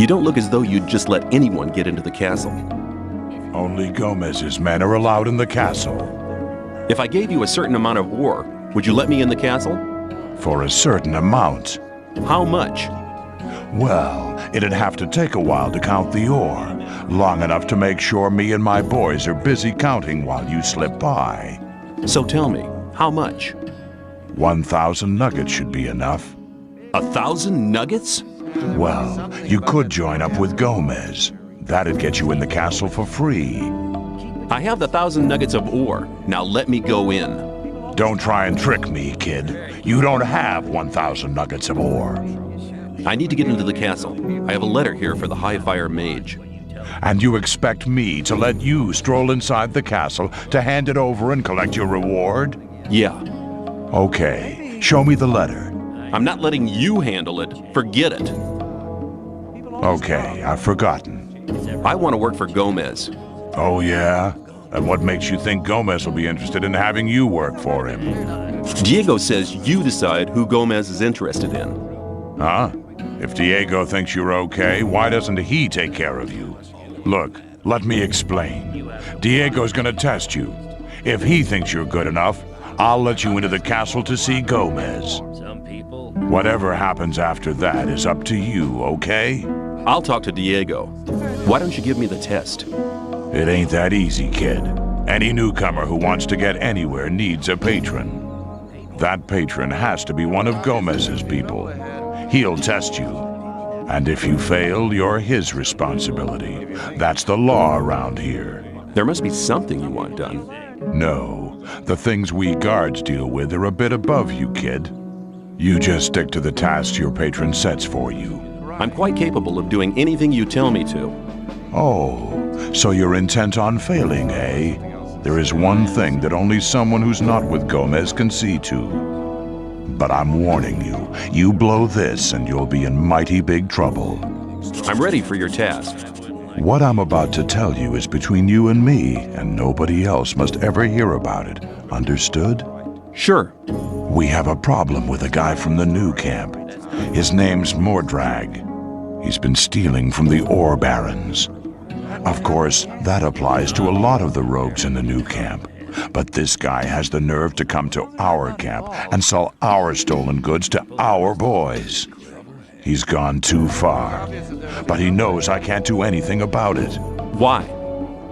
You don't look as though you'd just let anyone get into the castle. Only Gomez's men are allowed in the castle. If I gave you a certain amount of ore, would you let me in the castle? For a certain amount. How much? Well, it'd have to take a while to count the ore. Long enough to make sure me and my boys are busy counting while you slip by. So tell me, how much? 1,000 nuggets should be enough. 1,000 nuggets? Well, you could join up with Gomez. That'd get you in the castle for free. I have the 1,000 nuggets of ore. Now let me go in. Don't try and trick me, kid. You don't have 1,000 nuggets of ore. I need to get into the castle. I have a letter here for the Highfire Mage. And you expect me to let you stroll inside the castle to hand it over and collect your reward? Yeah. Okay, show me the letter. I'm not letting you handle it. Forget it. Okay, I've forgotten. I want to work for Gomez. Oh, yeah? And what makes you think Gomez will be interested in having you work for him? Diego says you decide who Gomez is interested in. Huh? If Diego thinks you're okay, why doesn't he take care of you? Look, let me explain. Diego's gonna test you. If he thinks you're good enough, I'll let you into the castle to see Gomez. Whatever happens after that is up to you, okay? I'll talk to Diego. Why don't you give me the test? It ain't that easy, kid. Any newcomer who wants to get anywhere needs a patron. That patron has to be one of Gomez's people. He'll test you. And if you fail, you're his responsibility. That's the law around here. There must be something you want done. No, the things we guards deal with are a bit above you, kid. You just stick to the tasks your patron sets for you. I'm quite capable of doing anything you tell me to. Oh, so you're intent on failing, eh? There is one thing that only someone who's not with Gomez can see to. But I'm warning you, you blow this and you'll be in mighty big trouble. I'm ready for your task. What I'm about to tell you is between you and me, and nobody else must ever hear about it. Understood? Sure. We have a problem with a guy from the new camp. His name's Mordrag. He's been stealing from the ore barons. Of course, that applies to a lot of the rogues in the new camp. But this guy has the nerve to come to our camp and sell our stolen goods to our boys. He's gone too far, but he knows I can't do anything about it. Why?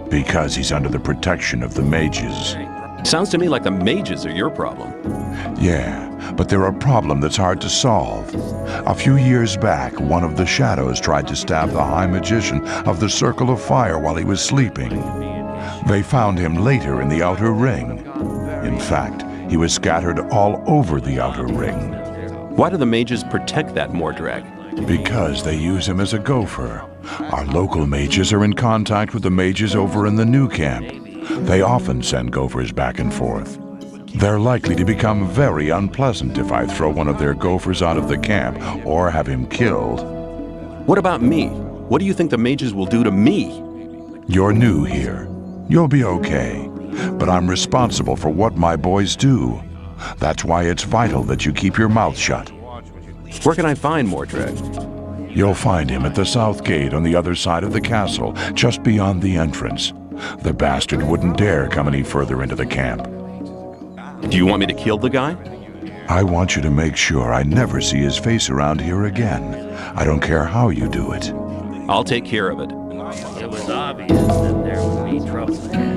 Because he's under the protection of the mages. Sounds to me like the mages are your problem. Yeah, but they're a problem that's hard to solve. A few years back, one of the shadows tried to stab the High Magician of the Circle of Fire while he was sleeping. They found him later in the Outer Ring. In fact, he was scattered all over the Outer Ring. Why do the mages protect that Mordrag? Because they use him as a gopher. Our local mages are in contact with the mages over in the new camp. They often send gophers back and forth. They're likely to become very unpleasant if I throw one of their gophers out of the camp or have him killed. What about me? What do you think the mages will do to me? You're new here. You'll be okay. But I'm responsible for what my boys do. That's why it's vital that you keep your mouth shut. Where can I find Mordrag? You'll find him at the south gate on the other side of the castle, just beyond the entrance. The bastard wouldn't dare come any further into the camp. Do you want me to kill the guy? I want you to make sure I never see his face around here again. I don't care how you do it. I'll take care of it. It was obvious that there would be trouble ahead.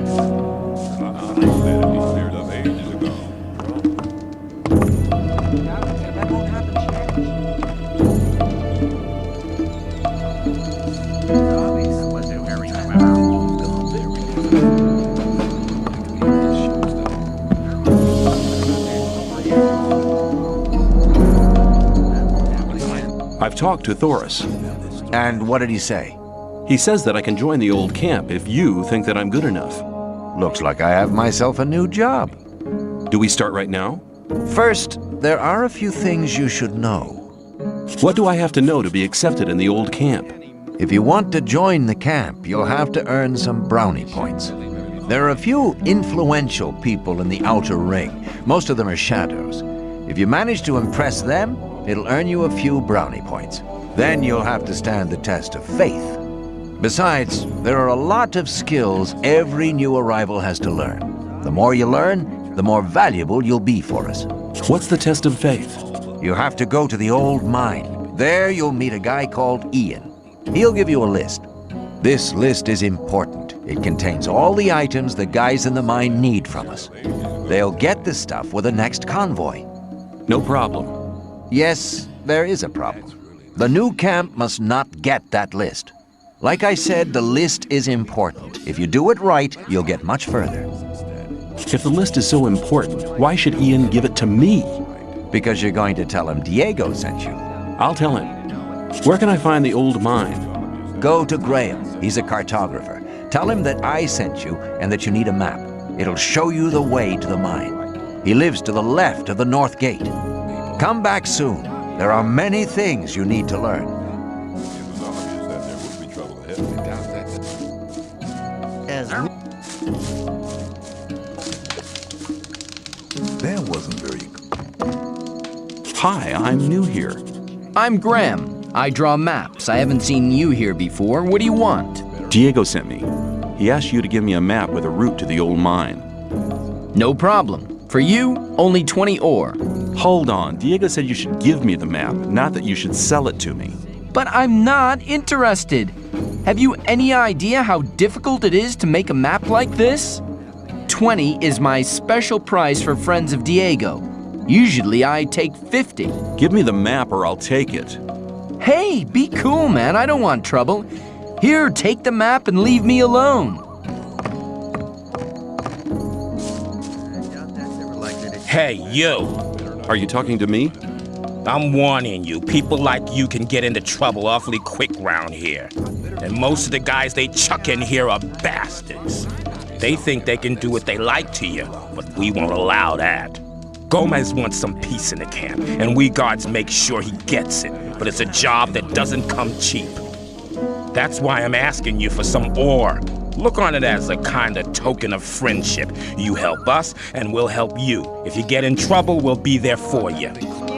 I've talked to Thoris. And what did he say? He says that I can join the old camp if you think that I'm good enough. Looks like I have myself a new job. Do we start right now? First, there are a few things you should know. What do I have to know to be accepted in the old camp? If you want to join the camp, you'll have to earn some brownie points. There are a few influential people in the Outer Ring. Most of them are shadows. If you manage to impress them, it'll earn you a few brownie points. Then you'll have to stand the test of faith. Besides, there are a lot of skills every new arrival has to learn. The more you learn, the more valuable you'll be for us. What's the test of faith? You have to go to the old mine. There you'll meet a guy called Ian. He'll give you a list. This list is important. It contains all the items the guys in the mine need from us. They'll get the stuff with the next convoy. No problem. Yes, there is a problem. The new camp must not get that list. Like I said, the list is important. If you do it right, you'll get much further. If the list is so important, why should Ian give it to me? Because you're going to tell him Diego sent you. I'll tell him. Where can I find the old mine? Go to Graham. He's a cartographer. Tell him that I sent you and that you need a map. It'll show you the way to the mine. He lives to the left of the north gate. Come back soon. There are many things you need to learn. That wasn't very... Hi, I'm new here. I'm Graham. I draw maps. I haven't seen you here before. What do you want? Diego sent me. He asked you to give me a map with a route to the old mine. No problem. For you, only 20 ore. Hold on. Diego said you should give me the map, not that you should sell it to me. But I'm not interested. Have you any idea how difficult it is to make a map like this? 20 is my special price for friends of Diego. Usually I take 50. Give me the map or I'll take it. Hey, be cool, man. I don't want trouble. Here, take the map and leave me alone. Hey, you! Are you talking to me? I'm warning you, people like you can get into trouble awfully quick round here. And most of the guys they chuck in here are bastards. They think they can do what they like to you, but we won't allow that. Gomez wants some peace in the camp, and we guards make sure he gets it, but it's a job that doesn't come cheap. That's why I'm asking you for some ore. Look on it as a kind of token of friendship. You help us, and we'll help you. If you get in trouble, we'll be there for you.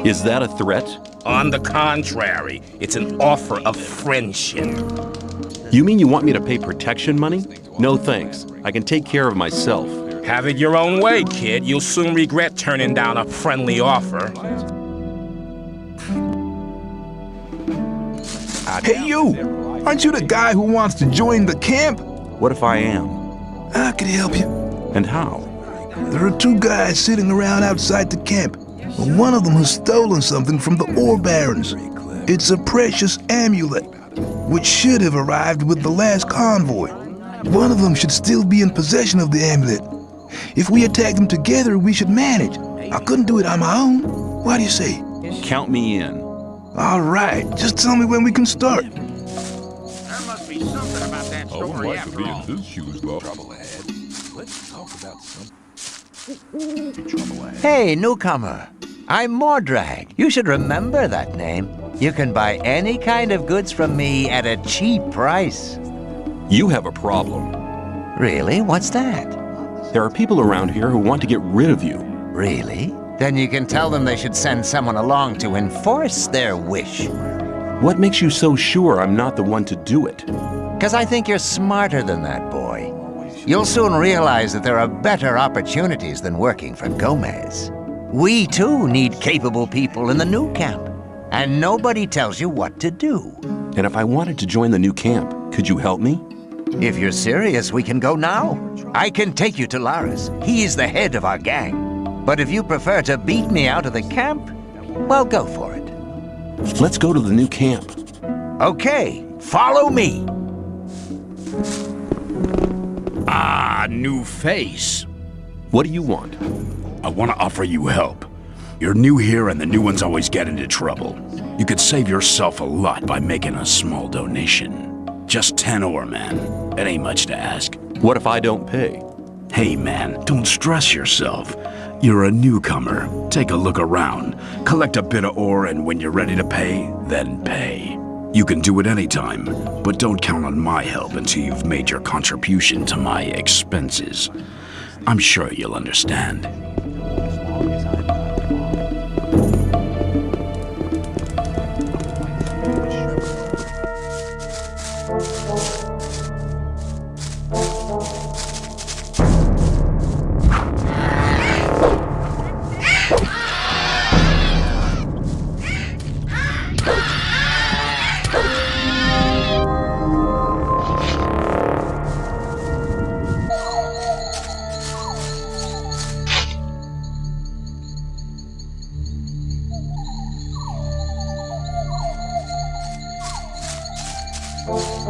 Is that a threat? On the contrary, it's an offer of friendship. You mean you want me to pay protection money? No thanks. I can take care of myself. Have it your own way, kid. You'll soon regret turning down a friendly offer. Hey, you! Aren't you the guy who wants to join the camp? What if I am? I could help you. And how? There are two guys sitting around outside the camp. One of them has stolen something from the ore barons. It's a precious amulet, which should have arrived with the last convoy. One of them should still be in possession of the amulet. If we attack them together, we should manage. I couldn't do it on my own. What do you say? Count me in. All right, just tell me when we can start. There must be something about that story after all. Hey, newcomer. I'm Mordrag. You should remember that name. You can buy any kind of goods from me at a cheap price. You have a problem. Really? What's that? There are people around here who want to get rid of you. Really? Then you can tell them they should send someone along to enforce their wish. What makes you so sure I'm not the one to do it? 'Cause I think you're smarter than that, boy. You'll soon realize that there are better opportunities than working for Gomez. We, too, need capable people in the new camp. And nobody tells you what to do. And if I wanted to join the new camp, could you help me? If you're serious, we can go now. I can take you to Laris. He's the head of our gang. But if you prefer to beat me out of the camp, well, go for it. Let's go to the new camp. Okay, follow me. Ah, new face. What do you want? I want to offer you help. You're new here and the new ones always get into trouble. You could save yourself a lot by making a small donation. Just 10 ore, man. It ain't much to ask. What if I don't pay? Hey, man, don't stress yourself. You're a newcomer. Take a look around. Collect a bit of ore, and when you're ready to pay, then pay. You can do it anytime, but don't count on my help until you've made your contribution to my expenses. I'm sure you'll understand.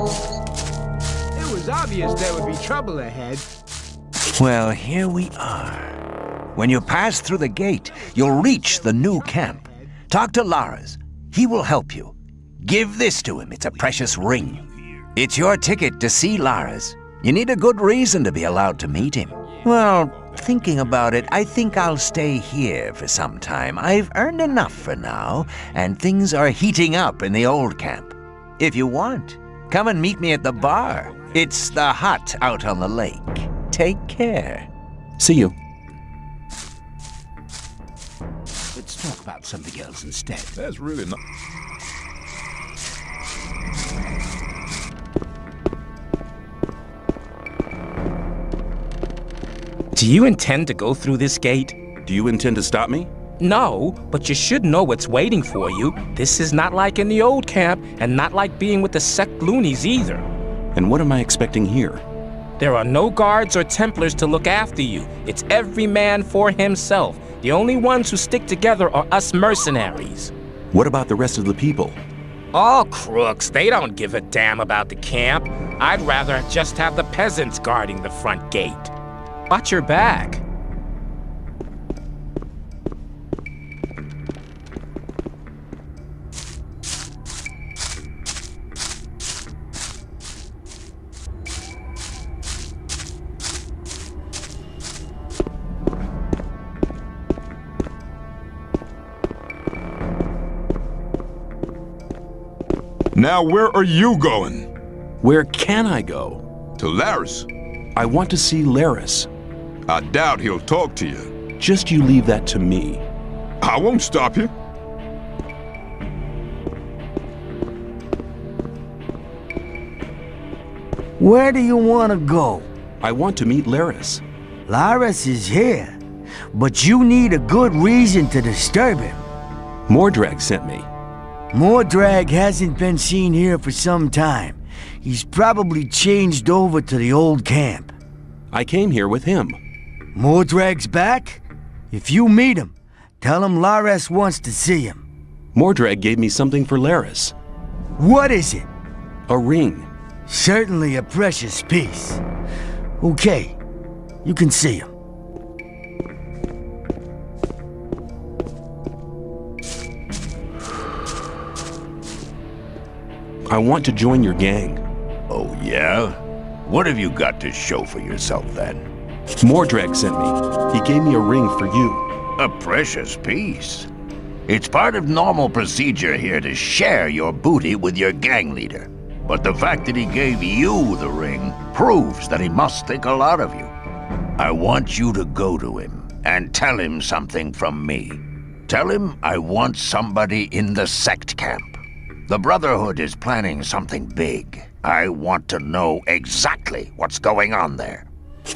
It was obvious there would be trouble ahead. Well, here we are. When you pass through the gate, you'll reach the new camp. Talk to Laras. He will help you. Give this to him. It's a precious ring. It's your ticket to see Laras. You need a good reason to be allowed to meet him. Well, thinking about it, I think I'll stay here for some time. I've earned enough for now, and things are heating up in the old camp. If you want, come and meet me at the bar. It's the hut out on the lake. Take care. See you. Let's talk about something else instead. That's really not... Do you intend to go through this gate? Do you intend to stop me? No, but you should know what's waiting for you. This is not like in the old camp, and not like being with the sect loonies either. And what am I expecting here? There are no guards or Templars to look after you. It's every man for himself. The only ones who stick together are us mercenaries. What about the rest of the people? All crooks. They don't give a damn about the camp. I'd rather just have the peasants guarding the front gate. Watch your back. Now where are you going? Where can I go? To Laras. I want to see Laras. I doubt he'll talk to you. Just you leave that to me. I won't stop you. Where do you want to go? I want to meet Laras. Laras is here, but you need a good reason to disturb him. Mordrag sent me. Mordrag hasn't been seen here for some time. He's probably changed over to the old camp. I came here with him. Mordrag's back? If you meet him, tell him Laras wants to see him. Mordrag gave me something for Laras. What is it? A ring. Certainly a precious piece. Okay, you can see him. I want to join your gang. Oh, yeah? What have you got to show for yourself, then? Mordrag sent me. He gave me a ring for you. A precious piece. It's part of normal procedure here to share your booty with your gang leader. But the fact that he gave you the ring proves that he must think a lot of you. I want you to go to him and tell him something from me. Tell him I want somebody in the sect camp. The Brotherhood is planning something big. I want to know exactly what's going on there.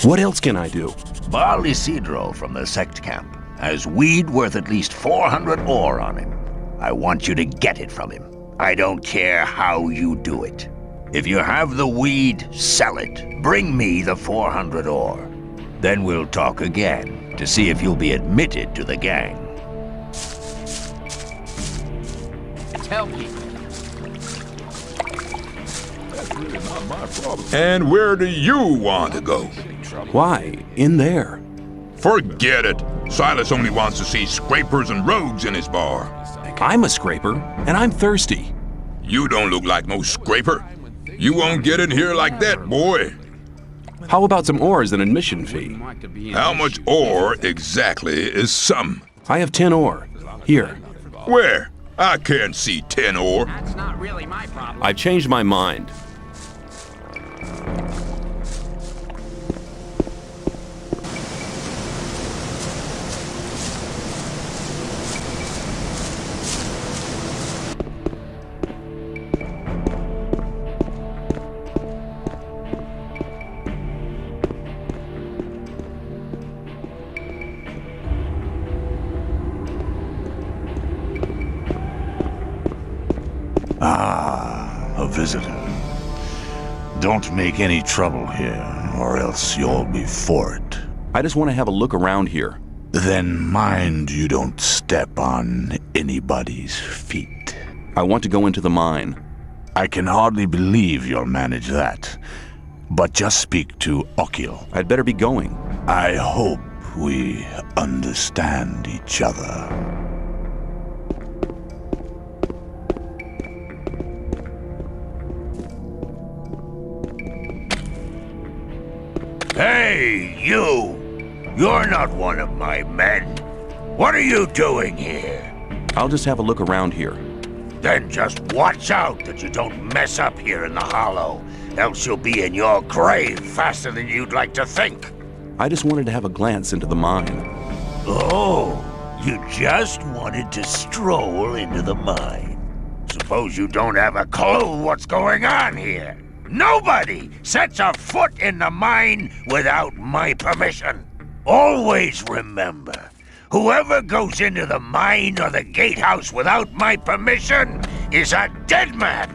What else can I do? Baal Isidro from the sect camp has weed worth at least 400 ore on him. I want you to get it from him. I don't care how you do it. If you have the weed, sell it. Bring me the 400 ore. Then we'll talk again to see if you'll be admitted to the gang. Tell me. That's really not my problem. And where do you want to go? Why? In there. Forget it. Silas only wants to see scrapers and rogues in his bar. I'm a scraper, and I'm thirsty. You don't look like no scraper. You won't get in here like that, boy. How about some ore as an admission fee? How much ore exactly is some? I have 10 ore. Here. Where? I can't see 10 ore. That's not really my problem. I've changed my mind. Ah, a visitor. Don't make any trouble here, or else you'll be for it. I just want to have a look around here. Then mind you don't step on anybody's feet. I want to go into the mine. I can hardly believe you'll manage that. But just speak to Okil. I'd better be going. I hope we understand each other. Hey, you! You're not one of my men. What are you doing here? I'll just have a look around here. Then just watch out that you don't mess up here in the Hollow, else you'll be in your grave faster than you'd like to think. I just wanted to have a glance into the mine. Oh, you just wanted to stroll into the mine. Suppose you don't have a clue what's going on here. Nobody sets a foot in the mine without my permission. Always remember, whoever goes into the mine or the gatehouse without my permission is a dead man.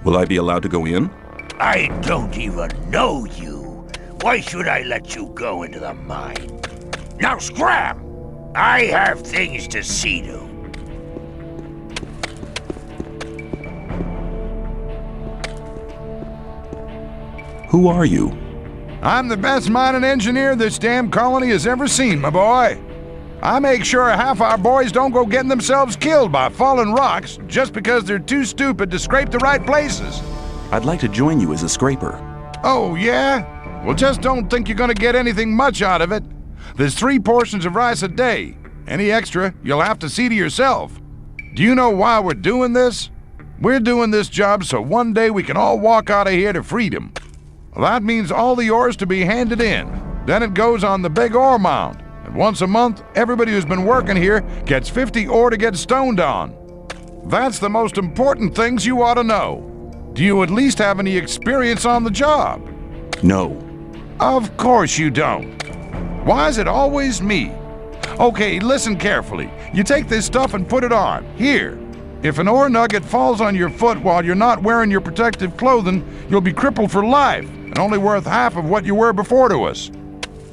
Will I be allowed to go in? I don't even know you. Why should I let you go into the mine? Now scram! I have things to see to. Who are you? I'm the best mining engineer this damn colony has ever seen, my boy. I make sure half our boys don't go getting themselves killed by falling rocks just because they're too stupid to scrape the right places. I'd like to join you as a scraper. Oh, yeah? Well, just don't think you're gonna get anything much out of it. There's 3 portions of rice a day. Any extra, you'll have to see to yourself. Do you know why we're doing this? We're doing this job so one day we can all walk out of here to freedom. Well, that means all the ore's to be handed in. Then it goes on the big ore mound. And once a month, everybody who's been working here gets 50 ore to get stoned on. That's the most important things you ought to know. Do you at least have any experience on the job? No. Of course you don't. Why is it always me? Okay, listen carefully. You take this stuff and put it on. Here. If an ore nugget falls on your foot while you're not wearing your protective clothing, you'll be crippled for life and only worth half of what you were before to us.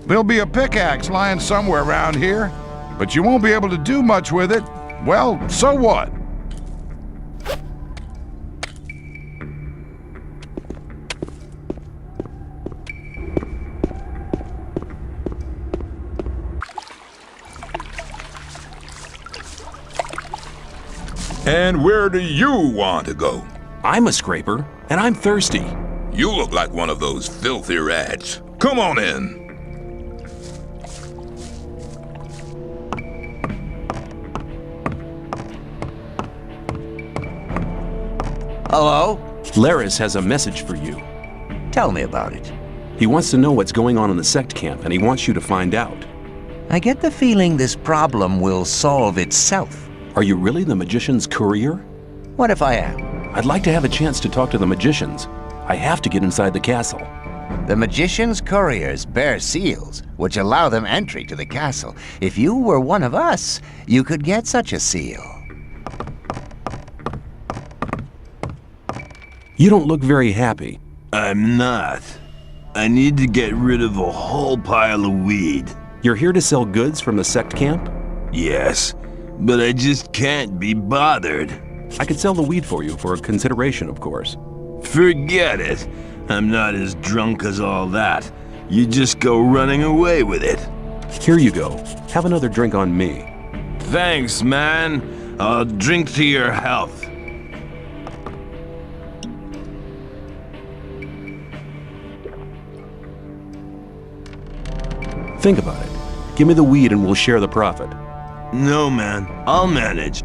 There'll be a pickaxe lying somewhere around here, but you won't be able to do much with it. Well, so what? And where do you want to go? I'm a scraper, and I'm thirsty. You look like one of those filthy rats. Come on in. Hello? Laris has a message for you. Tell me about it. He wants to know what's going on in the sect camp, and he wants you to find out. I get the feeling this problem will solve itself. Are you really the magician's courier? What if I am? I'd like to have a chance to talk to the magicians. I have to get inside the castle. The magician's couriers bear seals, which allow them entry to the castle. If you were one of us, you could get such a seal. You don't look very happy. I'm not. I need to get rid of a whole pile of weed. You're here to sell goods from the sect camp? Yes, but I just can't be bothered. I could sell the weed for you for a consideration, of course. Forget it. I'm not as drunk as all that. You just go running away with it. Here you go. Have another drink on me. Thanks, man. I'll drink to your health. Think about it. Give me the weed and we'll share the profit. No, man. I'll manage.